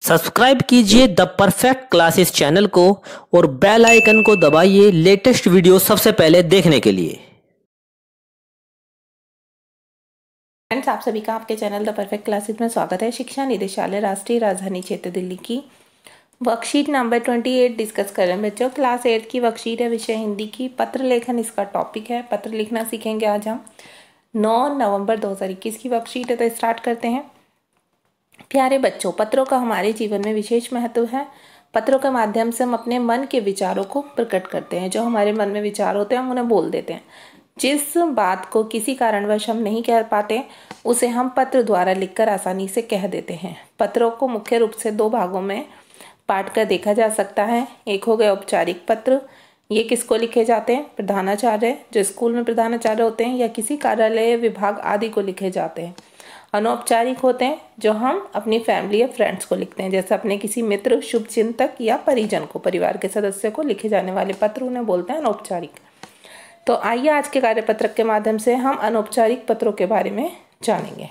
Subscribe कीजिए the perfect classes channel को और बेल आइकन को दबाइए लेटेस्ट वीडियो सबसे पहले देखने के लिए। फ्रेंड्स, आप सभी का आपके चैनल द परफेक्ट क्लासेस में स्वागत है। शिक्षा निदेशालय राष्ट्रीय राजधानी क्षेत्र दिल्ली की वर्कशीट नंबर 28 डिस्कस कर रहे हैं बच्चों। क्लास 8 की वर्कशीट है, विषय हिंदी की, पत्र लेखन इसका टॉपिक है। पत्र लिखना सीखेंगे आज हम। 9 नवंबर 2021 की वर्कशीट है, तो स्टार्ट करते हैं। प्यारे बच्चों, पत्रों का हमारे जीवन में विशेष महत्व है। पत्रों के माध्यम से हम अपने मन के विचारों को प्रकट करते हैं। जो हमारे मन में विचार होते हैं हम उन्हें बोल देते हैं। जिस बात को किसी कारणवश हम नहीं कह पाते उसे हम पत्र द्वारा लिखकर आसानी से कह देते हैं। पत्रों को मुख्य रूप से 2 भागों में बांट कर देखा जा सकता है। एक हो गया औपचारिक पत्र। ये किसको लिखे जाते हैं? प्रधानाचार्य, जो स्कूल में प्रधानाचार्य होते हैं, या किसी कार्यालय, विभाग आदि को लिखे जाते हैं। अनौपचारिक होते हैं जो हम अपनी फैमिली या फ्रेंड्स को लिखते हैं, जैसे अपने किसी मित्र, शुभचिंतक या परिजन को, परिवार के सदस्य को लिखे जाने वाले पत्र उन्हें बोलते हैं अनौपचारिक। तो आइए आज के कार्यपत्रक के माध्यम से हम अनौपचारिक पत्रों के बारे में जानेंगे,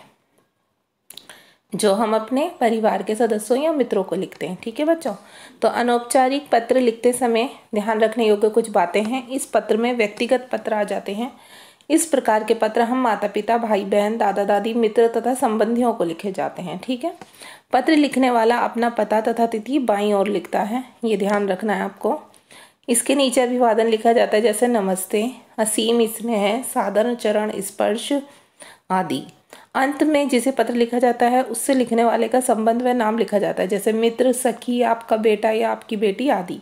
जो हम अपने परिवार के सदस्यों या मित्रों को लिखते हैं। ठीक है बच्चों, तो अनौपचारिक पत्र लिखते समय ध्यान रखने योग्य कुछ बातें हैं। इस पत्र में व्यक्तिगत पत्र आ जाते हैं। इस प्रकार के पत्र हम माता पिता, भाई बहन, दादा दादी, मित्र तथा संबंधियों को लिखे जाते हैं। ठीक है, पत्र लिखने वाला अपना पता तथा तिथि बाईं ओर लिखता है, ये ध्यान रखना है आपको। इसके नीचे अभिवादन लिखा जाता है, जैसे नमस्ते, असीम स्नेह, सादर चरण स्पर्श आदि। अंत में जिसे पत्र लिखा जाता है उससे लिखने वाले का संबंध व नाम लिखा जाता है, जैसे मित्र, सखी, आपका बेटा या आपकी बेटी आदि।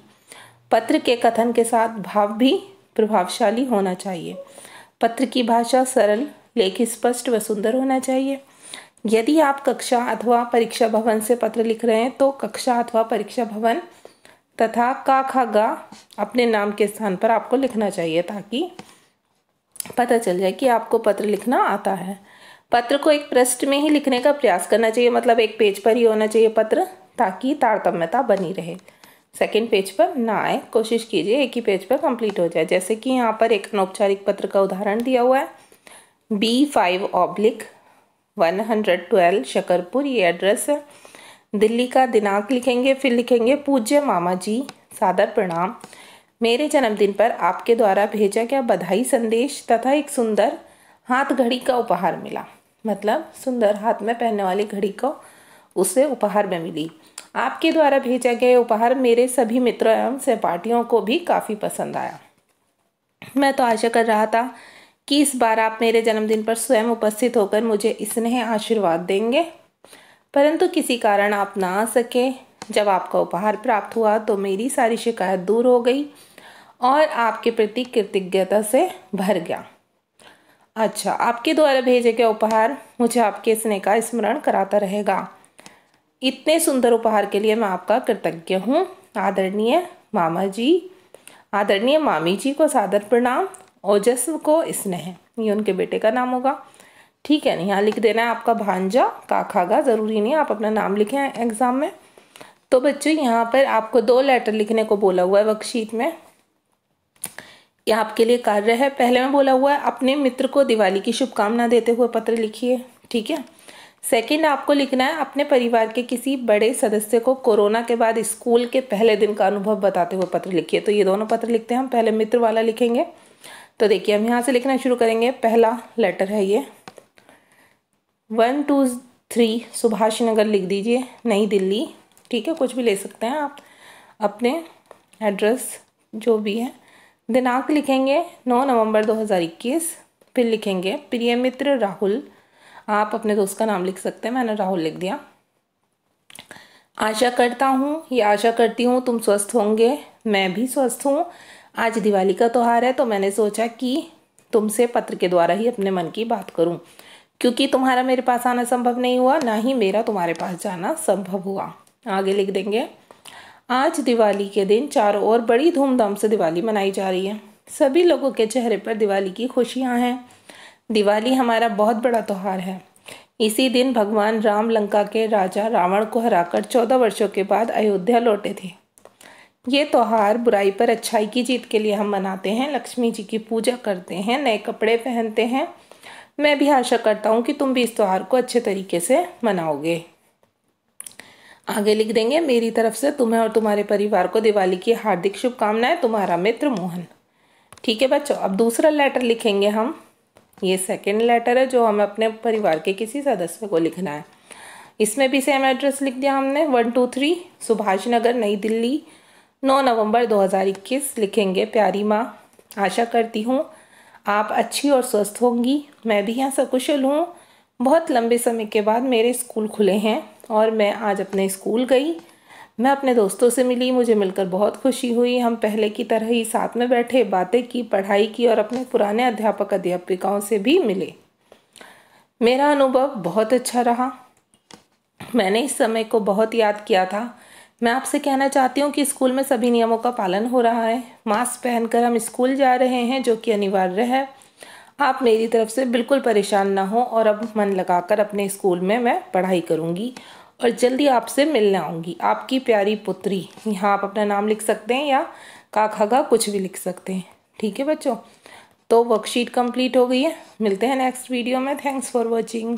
पत्र के कथन के साथ भाव भी प्रभावशाली होना चाहिए। पत्र की भाषा सरल, लेख स्पष्ट व सुंदर होना चाहिए। यदि आप कक्षा अथवा परीक्षा भवन से पत्र लिख रहे हैं तो कक्षा अथवा परीक्षा भवन तथा का, खा, गा अपने नाम के स्थान पर आपको लिखना चाहिए, ताकि पता चल जाए कि आपको पत्र लिखना आता है। पत्र को एक पृष्ठ में ही लिखने का प्रयास करना चाहिए, मतलब एक पेज पर ही होना चाहिए पत्र, ताकि तारतम्यता बनी रहे। सेकेंड पेज पर ना आए, कोशिश कीजिए एक ही पेज पर कंप्लीट हो जाए। जैसे कि यहाँ पर एक अनौपचारिक पत्र का उदाहरण दिया हुआ है, B5/112 शकरपुर, ये एड्रेस है। दिल्ली का दिनांक लिखेंगे, फिर लिखेंगे पूज्य मामा जी, सादर प्रणाम। मेरे जन्मदिन पर आपके द्वारा भेजा गया बधाई संदेश तथा एक सुंदर हाथ घड़ी का उपहार मिला, मतलब सुंदर हाथ में पहनने वाली घड़ी को उसे उपहार में मिली। आपके द्वारा भेजा गया उपहार मेरे सभी मित्रों एवं सहपाठियों को भी काफ़ी पसंद आया। मैं तो आशा कर रहा था कि इस बार आप मेरे जन्मदिन पर स्वयं उपस्थित होकर मुझे स्नेह आशीर्वाद देंगे, परंतु किसी कारण आप ना आ सके। जब आपका उपहार प्राप्त हुआ तो मेरी सारी शिकायत दूर हो गई और आपके प्रति कृतज्ञता से भर गया। अच्छा, आपके द्वारा भेजे गया उपहार मुझे आपके स्नेह का स्मरण कराता रहेगा। इतने सुंदर उपहार के लिए मैं आपका कृतज्ञ हूँ। आदरणीय मामा जी, आदरणीय मामी जी को सादर प्रणाम, ओजस्व को स्नेह, ये उनके बेटे का नाम होगा। ठीक है, नहीं यहाँ लिख देना है आपका भांजा, काखागा, ज़रूरी नहीं आप अपना नाम लिखें एग्जाम में। तो बच्चों यहाँ पर आपको 2 लेटर लिखने को बोला हुआ है वर्कशीट में। यह आपके लिए कार्य है। पहले में बोला हुआ है अपने मित्र को दिवाली की शुभकामना देते हुए पत्र लिखिए। ठीक है, सेकंड आपको लिखना है अपने परिवार के किसी बड़े सदस्य को कोरोना के बाद स्कूल के पहले दिन का अनुभव बताते हुए पत्र लिखिए। तो ये दोनों पत्र लिखते हैं हम, पहले मित्र वाला लिखेंगे। तो देखिए हम यहाँ से लिखना शुरू करेंगे। पहला लेटर है ये 123 सुभाष नगर लिख दीजिए, नई दिल्ली। ठीक है, कुछ भी ले सकते हैं आप, अपने एड्रेस जो भी है। दिनांक लिखेंगे 9 नवंबर 2021। फिर लिखेंगे प्रिय मित्र राहुल, आप अपने दोस्त का नाम लिख सकते हैं, मैंने राहुल लिख दिया। आशा करता हूँ या आशा करती हूँ तुम स्वस्थ होंगे, मैं भी स्वस्थ हूँ। आज दिवाली का त्यौहार है तो मैंने सोचा कि तुमसे पत्र के द्वारा ही अपने मन की बात करूँ, क्योंकि तुम्हारा मेरे पास आना संभव नहीं हुआ, ना ही मेरा तुम्हारे पास जाना संभव हुआ। आगे लिख देंगे आज दिवाली के दिन चारों ओर बड़ी धूमधाम से दिवाली मनाई जा रही है। सभी लोगों के चेहरे पर दिवाली की खुशियाँ हैं। दिवाली हमारा बहुत बड़ा त्यौहार है। इसी दिन भगवान राम लंका के राजा रावण को हराकर 14 वर्षों के बाद अयोध्या लौटे थे। ये त्यौहार बुराई पर अच्छाई की जीत के लिए हम मनाते हैं। लक्ष्मी जी की पूजा करते हैं, नए कपड़े पहनते हैं। मैं भी आशा करता हूँ कि तुम भी इस त्यौहार को अच्छे तरीके से मनाओगे। आगे लिख देंगे, मेरी तरफ से तुम्हें और तुम्हारे परिवार को दिवाली की हार्दिक शुभकामनाएं, तुम्हारा मित्र मोहन। ठीक है बच्चों, अब दूसरा लेटर लिखेंगे हम। ये सेकंड लेटर है जो हमें अपने परिवार के किसी सदस्य को लिखना है। इसमें भी सेम एड्रेस लिख दिया हमने, 123 सुभाष नगर, नई दिल्ली, 9 नवंबर 2021। लिखेंगे, प्यारी माँ, आशा करती हूँ आप अच्छी और स्वस्थ होंगी। मैं भी यहाँ सकुशल हूँ। बहुत लंबे समय के बाद मेरे स्कूल खुले हैं और मैं आज अपने स्कूल गई। मैं अपने दोस्तों से मिली, मुझे मिलकर बहुत खुशी हुई। हम पहले की तरह ही साथ में बैठे, बातें की, पढ़ाई की और अपने पुराने अध्यापक अध्यापिकाओं से भी मिले। मेरा अनुभव बहुत अच्छा रहा। मैंने इस समय को बहुत याद किया था। मैं आपसे कहना चाहती हूँ कि स्कूल में सभी नियमों का पालन हो रहा है। मास्क पहनकर हम स्कूल जा रहे हैं, जो कि अनिवार्य है। आप मेरी तरफ से बिल्कुल परेशान ना हो और अब मन लगाकर अपने स्कूल में मैं पढ़ाई करूँगी और जल्दी आपसे मिलने आऊँगी। आपकी प्यारी पुत्री। यहाँ आप अपना नाम लिख सकते हैं या काका कुछ भी लिख सकते हैं। ठीक है बच्चों, तो वर्कशीट कंप्लीट हो गई है। मिलते हैं नेक्स्ट वीडियो में। Thanks for watching.